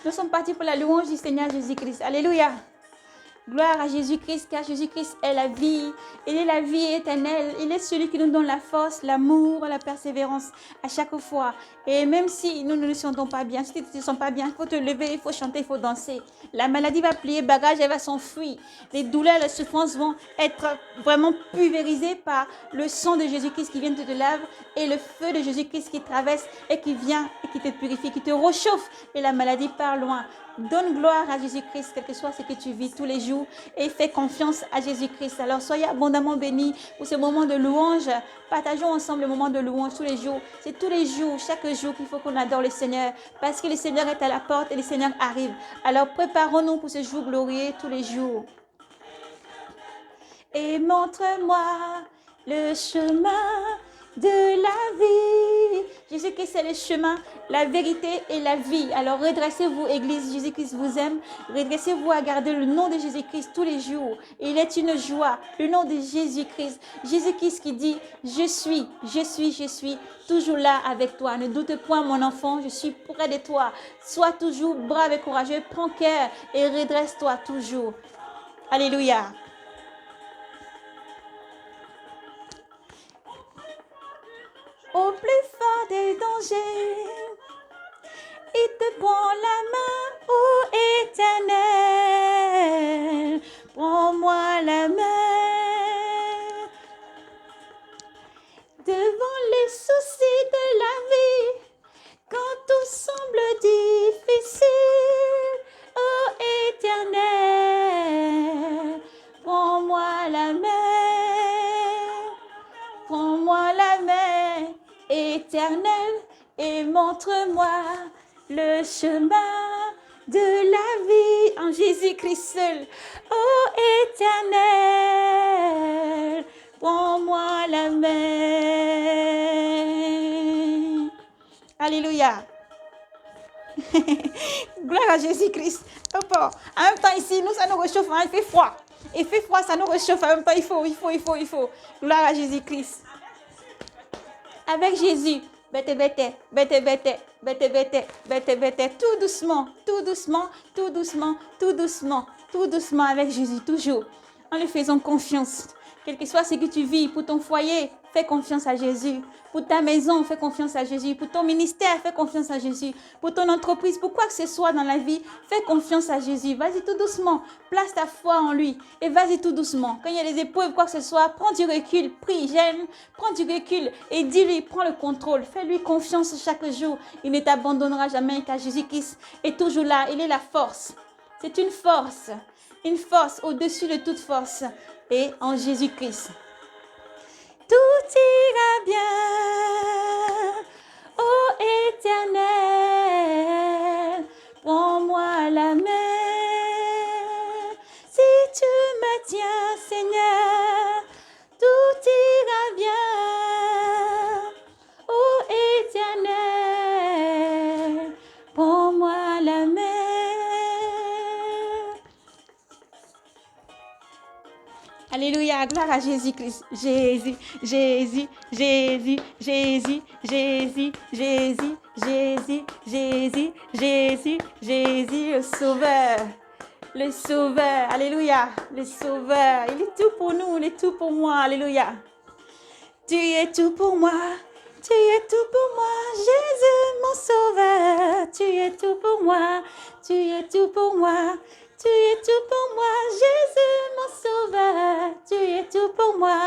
Nous sommes partis pour la louange du Seigneur Jésus-Christ. Alléluia. Gloire à Jésus-Christ, car Jésus-Christ est la vie. Il est la vie éternelle. Il est celui qui nous donne la force, l'amour, la persévérance à chaque fois. Et même si nous ne nous sentons pas bien, si tu ne te sens pas bien, il faut te lever, il faut chanter, il faut danser. La maladie va plier bagage, elle va s'enfuir. Les douleurs, les souffrances vont être vraiment pulvérisées par le sang de Jésus-Christ qui vient te laver et le feu de Jésus-Christ qui traverse et qui vient et qui te purifie, qui te réchauffe et la maladie part loin. Donne gloire à Jésus-Christ, quel que soit ce que tu vis tous les jours et fais confiance à Jésus-Christ. Alors soyez abondamment bénis pour ce moment de louange. Partageons ensemble le moment de louange tous les jours. C'est tous les jours, chaque jour qu'il faut qu'on adore le Seigneur parce que le Seigneur est à la porte et le Seigneur arrive. Alors préparons-nous pour ce jour glorieux tous les jours. Et montre-moi le chemin de la vie. Jésus-Christ est le chemin, la vérité et la vie. Alors redressez-vous, Église, Jésus-Christ vous aime. Redressez-vous à garder le nom de Jésus-Christ tous les jours. Il est une joie, le nom de Jésus-Christ. Jésus-Christ qui dit, je suis toujours là avec toi. Ne doute point, mon enfant, je suis près de toi. Sois toujours brave et courageux, prends cœur et redresse-toi toujours. Alléluia. Au plus fort des dangers, il te prend la main, ô Éternel. Prends-moi la main. Devant les soucis de la vie, quand tout semble difficile, ô Éternel. Prends-moi la main. Prends-moi la main. Éternel, et montre-moi le chemin de la vie en Jésus-Christ seul. Oh Éternel, prends-moi la main. Alléluia. Gloire à Jésus-Christ. En même temps ici, nous, ça nous réchauffe, hein, il fait froid. Il fait froid, ça nous réchauffe. En même temps, il faut. Gloire à Jésus-Christ. Avec Jésus, bête, tout doucement avec Jésus, toujours, en lui faisant confiance. Quel que soit ce que tu vis, pour ton foyer, fais confiance à Jésus. Pour ta maison, fais confiance à Jésus. Pour ton ministère, fais confiance à Jésus. Pour ton entreprise, pour quoi que ce soit dans la vie, fais confiance à Jésus. Vas-y tout doucement, place ta foi en lui et vas-y tout doucement. Quand il y a des épreuves, quoi que ce soit, prends du recul, prie, j'aime, prends du recul et dis-lui, prends le contrôle. Fais-lui confiance chaque jour. Il ne t'abandonnera jamais car Jésus-Christ est toujours là. Il est la force. C'est une force au-dessus de toute force et en Jésus-Christ. Tout ira bien, ô Éternel, prends-moi la main. Si tu me tiens, Seigneur, tout ira bien, ô Éternel, prends-moi la main. Alléluia, gloire à Jésus-Christ. Jésus, le Sauveur. Alléluia, le Sauveur. Il est tout pour nous, il est tout pour moi. Alléluia. Tu es tout pour moi. Tu es tout pour moi, Jésus mon Sauveur. Tu es tout pour moi. Tu es tout pour moi. Tu es tout pour moi, Jésus mon Sauveur. Tu es tout pour moi.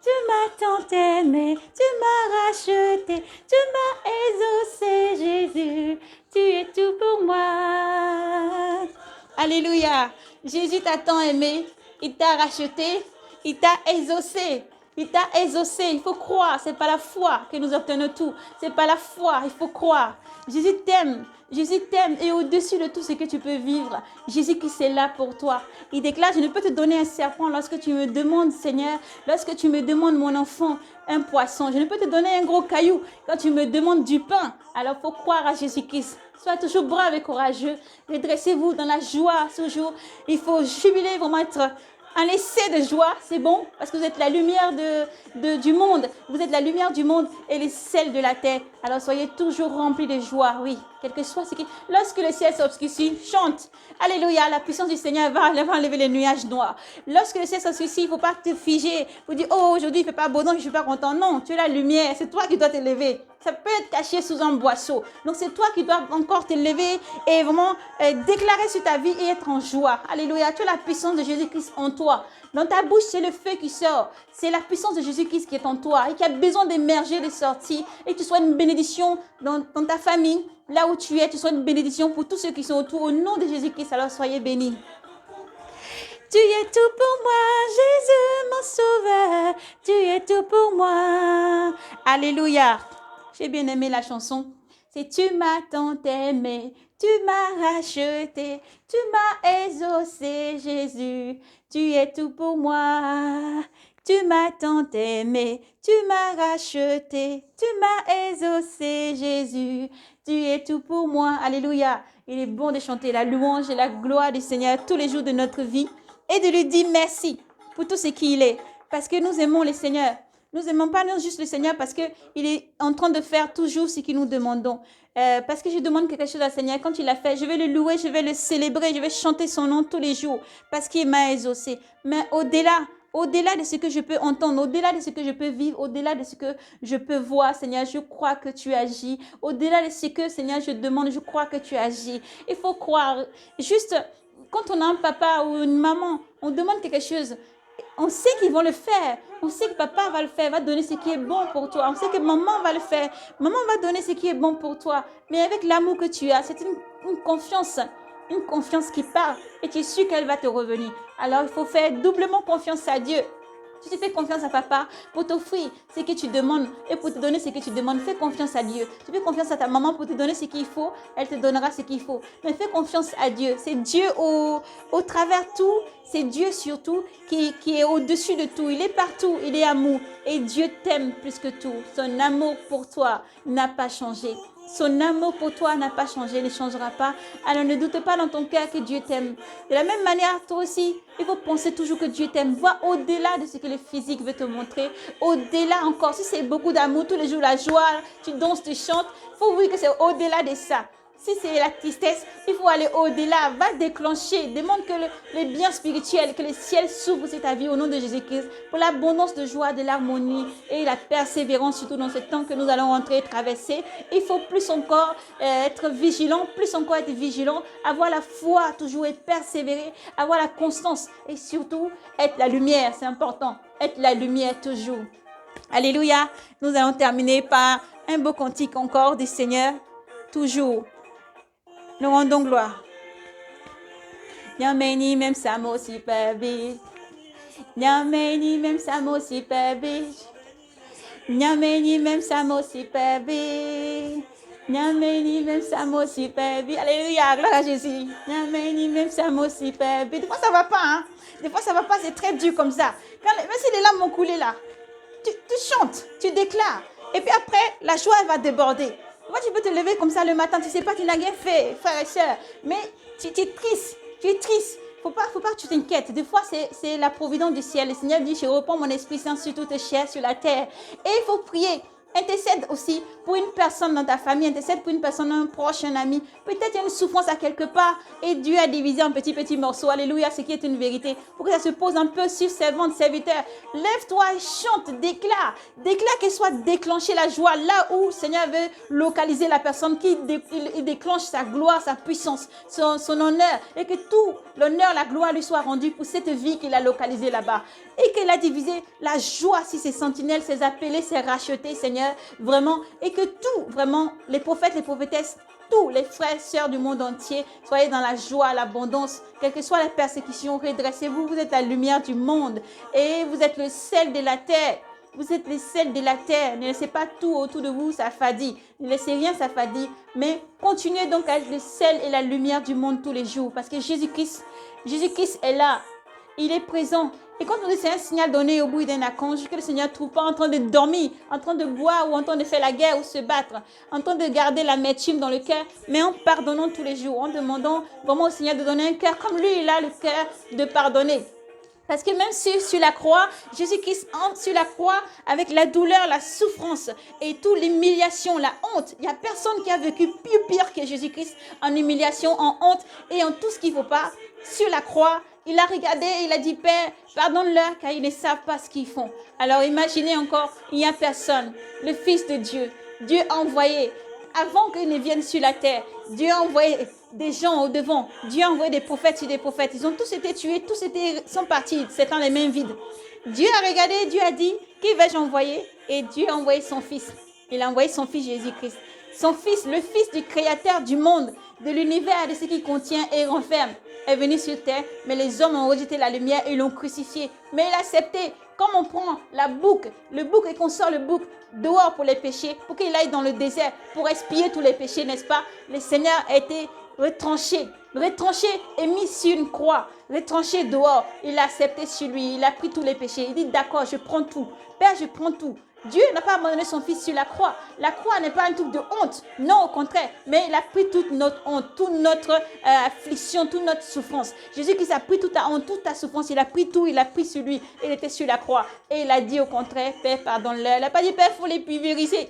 Tu m'as tant aimé, tu m'as racheté, tu m'as exaucé, Jésus. Tu es tout pour moi. Alléluia. Jésus t'a tant aimé, il t'a racheté, il t'a exaucé. Il t'a exaucé, il faut croire, c'est pas la foi que nous obtenons tout, c'est pas la foi, il faut croire. Jésus t'aime et au-dessus de tout ce que tu peux vivre, Jésus qui est là pour toi. Il déclare, je ne peux te donner un serpent lorsque tu me demandes, Seigneur, lorsque tu me demandes, mon enfant, un poisson. Je ne peux te donner un gros caillou quand tu me demandes du pain. Alors il faut croire à Jésus-Christ. Sois toujours brave et courageux. Redressez-vous dans la joie toujours. Il faut jubiler, vraiment être un essai de joie, c'est bon, parce que vous êtes la lumière du monde. Vous êtes la lumière du monde et les sels de la terre. Alors soyez toujours remplis de joie, oui. Quel que soit ce qui... Lorsque le ciel s'obscurcit, chante. Alléluia, la puissance du Seigneur va enlever les nuages noirs. Lorsque le ciel s'obscurcit, il ne faut pas te figer. Vous dire, oh, aujourd'hui, il ne fait pas beau, non, je ne suis pas content. Non, tu es la lumière, c'est toi qui dois te lever. Ça peut être caché sous un boisseau. Donc, c'est toi qui dois encore te lever et vraiment déclarer sur ta vie et être en joie. Alléluia, tu as la puissance de Jésus-Christ en toi. Dans ta bouche, c'est le feu qui sort. C'est la puissance de Jésus-Christ qui est en toi et qui a besoin d'émerger, de sortir. Et que tu sois une bénédiction dans ta famille, là où tu es. Tu sois une bénédiction pour tous ceux qui sont autour. Au nom de Jésus-Christ, alors soyez bénis. Tu es tout pour moi, Jésus, mon sauveur. Tu es tout pour moi. Alléluia. J'ai bien aimé la chanson. C'est tu m'as tant aimé, tu m'as racheté, tu m'as exaucé, Jésus. Tu es tout pour moi. Tu m'as tant aimé, tu m'as racheté, tu m'as exaucé, Jésus. Tu es tout pour moi. Alléluia. Il est bon de chanter la louange et la gloire du Seigneur tous les jours de notre vie et de lui dire merci pour tout ce qu'il est. Parce que nous aimons le Seigneur. Nous n'aimons pas juste le Seigneur parce qu'il est en train de faire toujours ce que nous demandons. Parce que je demande quelque chose au Seigneur. Quand il l'a fait, je vais le louer, je vais le célébrer, je vais chanter son nom tous les jours parce qu'il m'a exaucé. Mais au-delà de ce que je peux entendre, au-delà de ce que je peux vivre, au-delà de ce que je peux voir, Seigneur, je crois que tu agis. Au-delà de ce que, Seigneur, je demande, je crois que tu agis. Il faut croire. Juste, quand on a un papa ou une maman, on demande quelque chose. On sait qu'ils vont le faire. On sait que papa va le faire, va donner ce qui est bon pour toi. On sait que maman va le faire. Maman va donner ce qui est bon pour toi. Mais avec l'amour que tu as, c'est une confiance qui part. Et tu es sûr qu'elle va te revenir. Alors, il faut faire doublement confiance à Dieu. Si tu fais confiance à papa pour t'offrir ce que tu demandes et pour te donner ce que tu demandes, fais confiance à Dieu. Tu fais confiance à ta maman pour te donner ce qu'il faut, elle te donnera ce qu'il faut. Mais fais confiance à Dieu. C'est Dieu au travers tout, c'est Dieu surtout qui est au-dessus de tout. Il est partout, il est amour. Et Dieu t'aime plus que tout. Son amour pour toi n'a pas changé. Son amour pour toi n'a pas changé, ne changera pas. Alors ne doute pas dans ton cœur que Dieu t'aime. De la même manière, toi aussi, il faut penser toujours que Dieu t'aime. Vois au-delà de ce que le physique veut te montrer. Au-delà encore, si c'est beaucoup d'amour, tous les jours la joie, tu danses, tu chantes, il faut voir que c'est au-delà de ça. Si c'est la tristesse, il faut aller au-delà. Va déclencher. Demande que le bien spirituel, que le ciel s'ouvre sur ta vie au nom de Jésus-Christ pour l'abondance de joie, de l'harmonie et la persévérance, surtout dans ce temps que nous allons rentrer et traverser. Il faut plus encore être vigilant, avoir la foi toujours et persévérer, avoir la constance et surtout être la lumière. C'est important. Être la lumière toujours. Alléluia. Nous allons terminer par un beau cantique encore du Seigneur. Toujours. Nous rendons gloire. Nyameni même samo si pebi. Nyameni même samo si pebi. Nyameni même samo si pebi. Nyameni même samo si pebi. Alléluia, gloire à Jésus. Nyameni même samo si pebi. Des fois ça va pas, hein. Des fois ça va pas, c'est très dur comme ça. Même si les larmes ont coulé là, tu chantes, tu déclares. Et puis après, la joie elle va déborder. Moi, tu peux te lever comme ça le matin, tu ne sais pas, tu n'as rien fait, frère et soeur. Mais tu es triste, Faut pas que tu t'inquiètes. Des fois, c'est la providence du ciel. Le Seigneur dit, je reprends mon Esprit Saint sur toute chair, sur la terre. Et il faut prier. Intercède aussi pour une personne dans ta famille, intercède pour une personne, un proche, un ami. Peut-être il y a une souffrance à quelque part et Dieu a divisé en petits morceaux. Alléluia, ce qui est une vérité. Pour que ça se pose un peu sur servante, serviteur. Lève-toi et chante, déclare. Déclare qu'elle soit déclenchée la joie là où le Seigneur veut localiser la personne, il déclenche sa gloire, sa puissance, son honneur. Et que tout l'honneur, la gloire lui soit rendue pour cette vie qu'il a localisée là-bas. Et qu'il a divisé la joie sur ses sentinelles, ses appelés, ses rachetés, Seigneur, vraiment. Et que tout, vraiment, les prophètes, les prophétesses, tous les frères, sœurs du monde entier, soyez dans la joie, l'abondance, quelle que soit la persécution, redressez-vous, vous êtes la lumière du monde et vous êtes le sel de la terre. Vous êtes le sel de la terre. Ne laissez pas tout autour de vous, ça fadit. Ne laissez rien, ça fadit. Mais continuez donc à être le sel et la lumière du monde tous les jours. Parce que Jésus-Christ est là. Il est présent. Et quand on dit c'est un signal donné au bout d'un archange, que le Seigneur ne trouve pas en train de dormir, en train de boire ou en train de faire la guerre ou se battre, en train de garder l'amertume dans le cœur, mais en pardonnant tous les jours, en demandant vraiment au Seigneur de donner un cœur comme lui, il a le cœur de pardonner. Parce que même sur la croix, Jésus-Christ entre sur la croix avec la douleur, la souffrance et toute l'humiliation, la honte. Il n'y a personne qui a vécu plus pire que Jésus-Christ en humiliation, en honte et en tout ce qu'il ne faut pas. Sur la croix, il a regardé et il a dit, Père, pardonne-leur car ils ne savent pas ce qu'ils font. Alors imaginez encore, il n'y a personne. Le Fils de Dieu, Dieu a envoyé, avant qu'il ne vienne sur la terre, Dieu a envoyé des gens au devant. Dieu a envoyé des prophètes sur des prophètes. Ils ont tous été tués, sont partis, c'est les mains vides. Dieu a regardé, Dieu a dit, qui vais-je envoyer? Et Dieu a envoyé son Fils. Il a envoyé son Fils Jésus-Christ. Son Fils, le Fils du Créateur du monde, de l'univers, de ce qu'il contient et renferme, est venu sur terre, mais les hommes ont rejeté la lumière et l'ont crucifié. Mais il a accepté. Comme on prend la boucle, le bouc et qu'on sort le bouc dehors pour les péchés, pour qu'il aille dans le désert, pour expier tous les péchés, n'est-ce pas? Le Seigneur a été retranché et mis sur une croix, retranché dehors. Il a accepté sur lui, il a pris tous les péchés. Il dit, d'accord, je prends tout. Père, je prends tout. Dieu n'a pas abandonné son Fils sur la croix. La croix n'est pas un truc de honte. Non, au contraire. Mais il a pris toute notre honte, toute notre affliction, toute notre souffrance. Jésus-Christ a pris toute ta honte, toute ta souffrance. Il a pris tout, il a pris sur lui. Il était sur la croix. Et il a dit au contraire, Père, pardonne-leur. Il n'a pas dit, Père, il faut les pulvériser.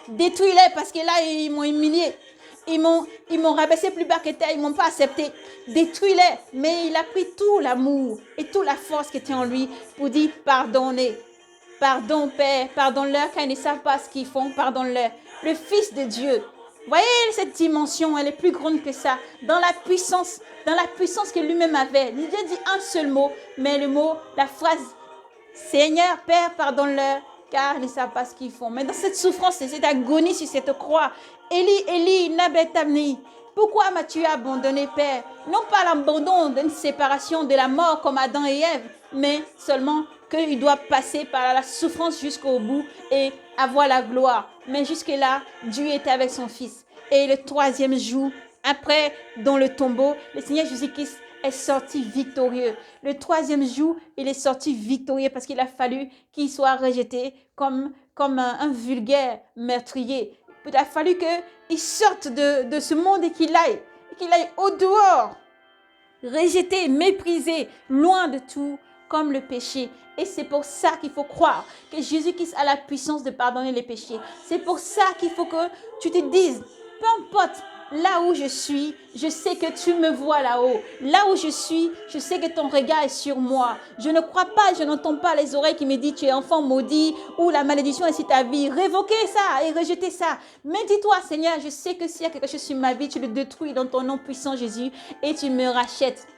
Détruis-les parce que là, ils m'ont humilié. Ils m'ont rabaissé plus bas que terre. Ils ne m'ont pas accepté. Détruis-les. Mais il a pris tout l'amour et toute la force qui était en lui pour dire, pardonnez. Pardon, Père, pardonne-leur car ils ne savent pas ce qu'ils font, pardonne-leur. Le Fils de Dieu. Voyez cette dimension, elle est plus grande que ça. Dans la puissance que lui-même avait. Dieu dit un seul mot, mais le mot, la phrase, Seigneur, Père, pardonne-leur car ils ne savent pas ce qu'ils font. Mais dans cette souffrance et cette agonie sur cette croix, Élie, Élie, Nabetamni, pourquoi m'as-tu abandonné, Père? Non pas l'abandon d'une séparation de la mort comme Adam et Ève, mais seulement qu'il doit passer par la souffrance jusqu'au bout et avoir la gloire. Mais jusque-là, Dieu était avec son Fils. Et le troisième jour, après, dans le tombeau, le Seigneur Jésus-Christ est sorti victorieux. Le troisième jour, il est sorti victorieux parce qu'il a fallu qu'il soit rejeté comme un vulgaire meurtrier. Il a fallu qu'il sorte de ce monde et qu'il aille au dehors, rejeté, méprisé, loin de tout, comme le péché. Et c'est pour ça qu'il faut croire que Jésus-Christ a la puissance de pardonner les péchés. C'est pour ça qu'il faut que tu te dises, peu importe là où je suis, je sais que tu me vois là-haut. Là où je suis, je sais que ton regard est sur moi. Je ne crois pas, je n'entends pas les oreilles qui me disent tu es enfant maudit ou la malédiction est sur ta vie. Révoquez ça et rejetez ça. Mais dis-toi, Seigneur, je sais que s'il y a quelque chose sur ma vie, tu le détruis dans ton nom puissant, Jésus, et tu me rachètes.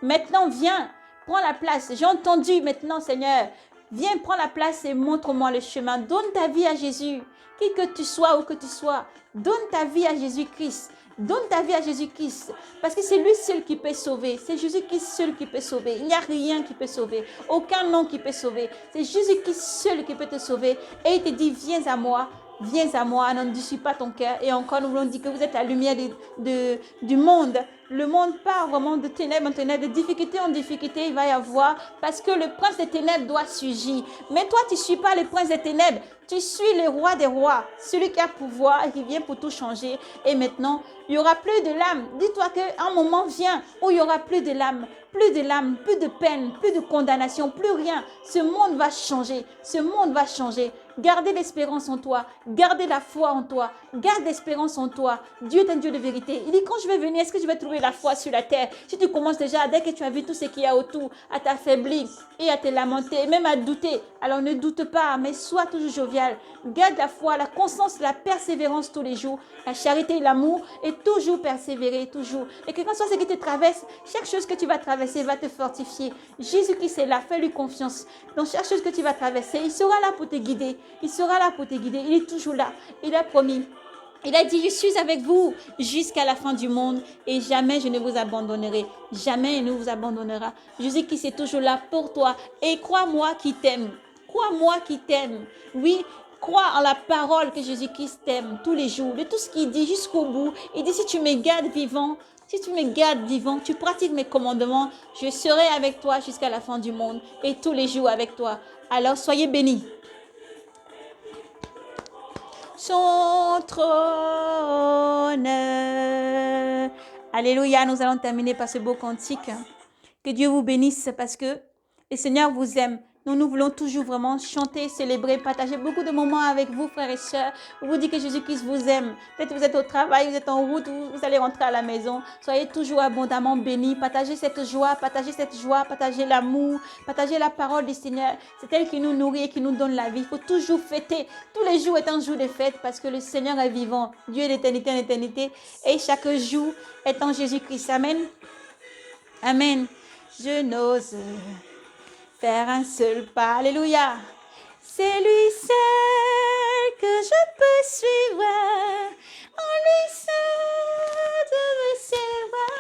Maintenant, viens. Prends la place. J'ai entendu maintenant, Seigneur. Viens, prends la place et montre-moi le chemin. Donne ta vie à Jésus. Qui que tu sois, où que tu sois. Donne ta vie à Jésus-Christ. Donne ta vie à Jésus-Christ. Parce que c'est lui seul qui peut sauver. C'est Jésus-Christ seul qui peut sauver. Il n'y a rien qui peut sauver. Aucun nom qui peut sauver. C'est Jésus-Christ seul qui peut te sauver. Et il te dit, viens à moi. Viens à moi, n'endurcis pas ton cœur. Et encore, nous voulons dire que vous êtes la lumière du monde. Le monde part vraiment de ténèbres en ténèbres, de difficulté en difficulté, il va y avoir, parce que le prince des ténèbres doit surgir. Mais toi, tu ne suis pas le prince des ténèbres, tu suis le roi des rois, celui qui a pouvoir et qui vient pour tout changer. Et maintenant, il n'y aura plus de larmes. Dis-toi qu'un moment vient où il n'y aura plus de larmes, plus de peine, plus de condamnation, plus rien. Ce monde va changer, ce monde va changer. Gardez l'espérance en toi, gardez la foi en toi, garde l'espérance en toi. Dieu est un Dieu de vérité. Il dit, quand je vais venir, est-ce que je vais trouver la foi sur la terre? Si tu commences déjà, dès que tu as vu tout ce qu'il y a autour, à t'affaiblir et à te lamenter, et même à douter, alors ne doute pas, mais sois toujours jovial. Garde la foi, la constance, la persévérance tous les jours, la charité et l'amour, et toujours persévérer, toujours. Et que quand soit ce qui te traverse, chaque chose que tu vas traverser va te fortifier. Jésus-Christ est là, fais-lui confiance. Dans chaque chose que tu vas traverser, il sera là pour te guider. Il sera là pour te guider. Il est toujours là. Il a promis. Il a dit, je suis avec vous jusqu'à la fin du monde et jamais je ne vous abandonnerai. Jamais il ne vous abandonnera. Jésus-Christ est toujours là pour toi. Et crois-moi qui t'aime. Crois-moi qui t'aime. Oui, crois en la parole que Jésus-Christ t'aime tous les jours. De tout ce qu'il dit jusqu'au bout. Il dit, si tu me gardes vivant, tu pratiques mes commandements, je serai avec toi jusqu'à la fin du monde et tous les jours avec toi. Alors soyez bénis. Son trône. Alléluia, nous allons terminer par ce beau cantique. Que Dieu vous bénisse parce que Le Seigneur vous aime. Nous voulons toujours vraiment chanter, célébrer, partager beaucoup de moments avec vous, frères et sœurs. Vous dites que Jésus-Christ vous aime. Peut-être que vous êtes au travail, vous êtes en route, vous allez rentrer à la maison. Soyez toujours abondamment bénis. Partagez cette joie, partagez l'amour, partagez la parole du Seigneur. C'est elle qui nous nourrit et qui nous donne la vie. Il faut toujours fêter. Tous les jours est un jour de fête parce que le Seigneur est vivant. Dieu est d'éternité en éternité. Et chaque jour est en Jésus-Christ. Amen. Amen. Je n'ose faire un seul pas. Alléluia. C'est lui seul que je peux suivre. En lui seul je veux servir.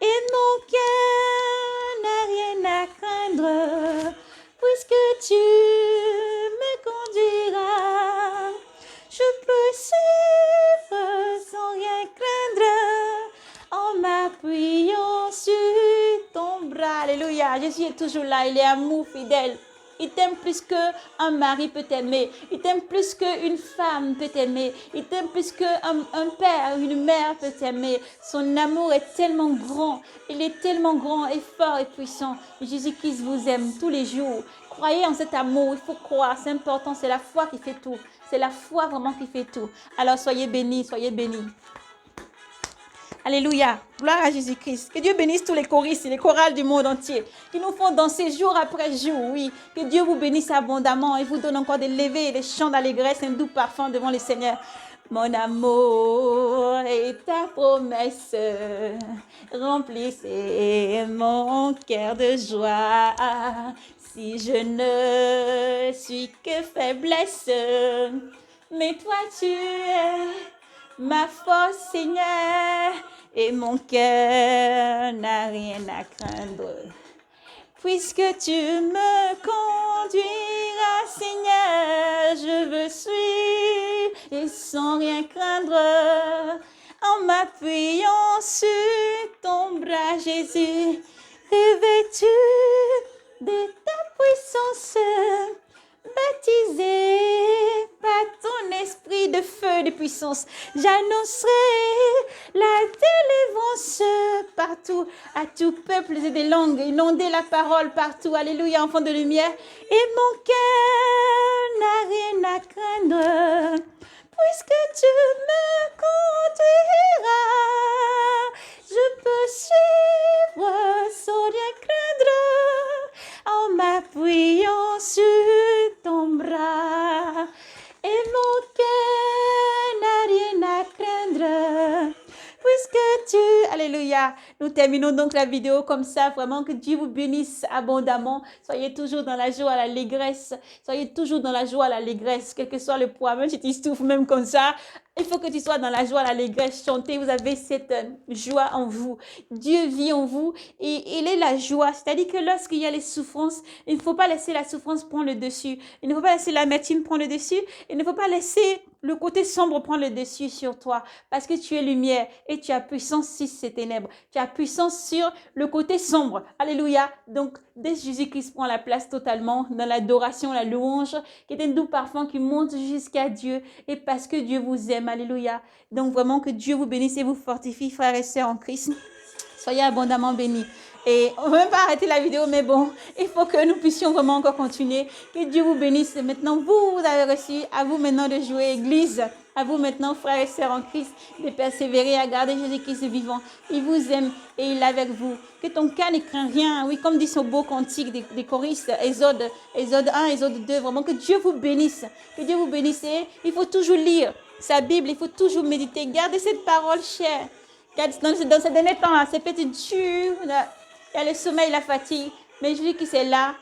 Et mon cœur n'a rien à craindre. Puisque tu me conduiras. Je peux suivre sans rien craindre. En m'appuyant sur ton bras. Alléluia. Jésus est toujours là. Il est amour fidèle. Il t'aime plus qu'un mari peut t'aimer. Il t'aime plus qu'une femme peut t'aimer. Il t'aime plus qu'un père, une mère peut t'aimer. Son amour est tellement grand. Il est tellement grand et fort et puissant. Jésus-Christ vous aime tous les jours. Croyez en cet amour. Il faut croire. C'est important. C'est la foi qui fait tout. C'est la foi vraiment qui fait tout. Alors soyez bénis, soyez bénis. Alléluia. Gloire à Jésus-Christ. Que Dieu bénisse tous les choristes et les chorales du monde entier qui nous font danser jour après jour. Oui. Que Dieu vous bénisse abondamment et vous donne encore des levées et des chants d'allégresse, un doux parfum devant le Seigneur. Mon amour et ta promesse remplissez mon cœur de joie. Si je ne suis que faiblesse, mais toi tu es ma force, Seigneur, et mon cœur n'a rien à craindre. Puisque tu me conduiras, Seigneur, je veux suivre et sans rien craindre. En m'appuyant sur ton bras, Jésus, revêtu de ta puissance, baptisé par ton esprit de feu et de puissance, j'annoncerai la délivrance partout, à tout peuple et des langues, inonder la parole partout. Alléluia, enfants de lumière. Et mon cœur n'a rien à craindre, puisque tu me conduiras. Je peux suivre sans rien craindre, en m'appuyant sur ton bras. Et mon cœur n'a rien à craindre, puisque tu... Alléluia. Nous terminons donc la vidéo comme ça. Vraiment que Dieu vous bénisse abondamment. Soyez toujours dans la joie, l'allégresse. Soyez toujours dans la joie, l'allégresse. Quel que soit le poids, même si tu souffres même comme ça, il faut que tu sois dans la joie, l'allégresse. Chantez, vous avez cette joie en vous. Dieu vit en vous et il est la joie. C'est-à-dire que lorsqu'il y a les souffrances, il ne faut pas laisser la souffrance prendre le dessus. Il ne faut pas laisser l'amertume prendre le dessus. Il ne faut pas laisser le côté sombre prend le dessus sur toi parce que tu es lumière et tu as puissance sur ces ténèbres. Tu as puissance sur le côté sombre. Alléluia. Donc, dès Jésus-Christ prend la place totalement dans l'adoration, la louange, qui est un doux parfum qui monte jusqu'à Dieu et parce que Dieu vous aime. Alléluia. Donc, vraiment que Dieu vous bénisse et vous fortifie, frères et sœurs en Christ. Soyez abondamment bénis. Et on ne va même pas arrêter la vidéo, mais bon, il faut que nous puissions vraiment encore continuer. Que Dieu vous bénisse. Maintenant, vous avez reçu, à vous maintenant de jouer Église. À vous maintenant, frères et sœurs en Christ, de persévérer à garder Jésus-Christ vivant. Il vous aime et il est avec vous. Que ton cœur ne craint rien. Oui, comme dit ce beau cantique des choristes, Exode 1, Exode 2. Vraiment, que Dieu vous bénisse. Que Dieu vous bénisse. Et il faut toujours lire sa Bible. Il faut toujours méditer. Gardez cette parole chère. Dans ces derniers temps, c'est peut-être dur. Il y a le sommeil, la fatigue. Mais je dis que c'est là.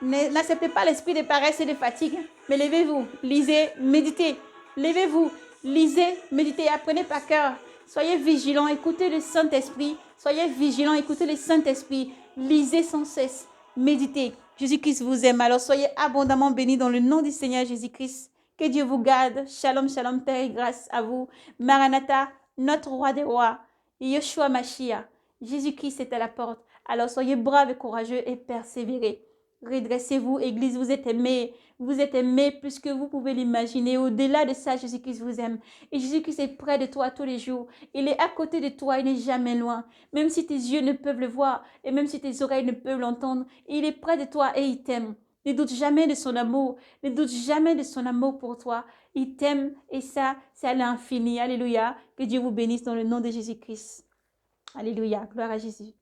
N'acceptez pas l'esprit de paresse et de fatigue. Mais levez-vous, lisez, méditez. Levez-vous, lisez, méditez, apprenez par cœur. Soyez vigilants, écoutez le Saint-Esprit. Soyez vigilants, écoutez le Saint-Esprit. Lisez sans cesse, méditez. Jésus-Christ vous aime. Alors soyez abondamment bénis dans le nom du Seigneur Jésus-Christ. Que Dieu vous garde. Shalom, shalom, paix et grâce à vous. Maranatha, notre roi des rois. Yeshua Mashiach. Jésus-Christ est à la porte. Alors soyez braves et courageux et persévérez. Redressez-vous, Église, vous êtes aimés. Vous êtes aimés plus que vous pouvez l'imaginer. Au-delà de ça, Jésus-Christ vous aime. Et Jésus-Christ est près de toi tous les jours. Il est à côté de toi, il n'est jamais loin. Même si tes yeux ne peuvent le voir et même si tes oreilles ne peuvent l'entendre, il est près de toi et il t'aime. Ne doute jamais de son amour. Ne doute jamais de son amour pour toi. Il t'aime et ça, c'est à l'infini. Alléluia. Que Dieu vous bénisse dans le nom de Jésus-Christ. Alléluia. Gloire à Jésus.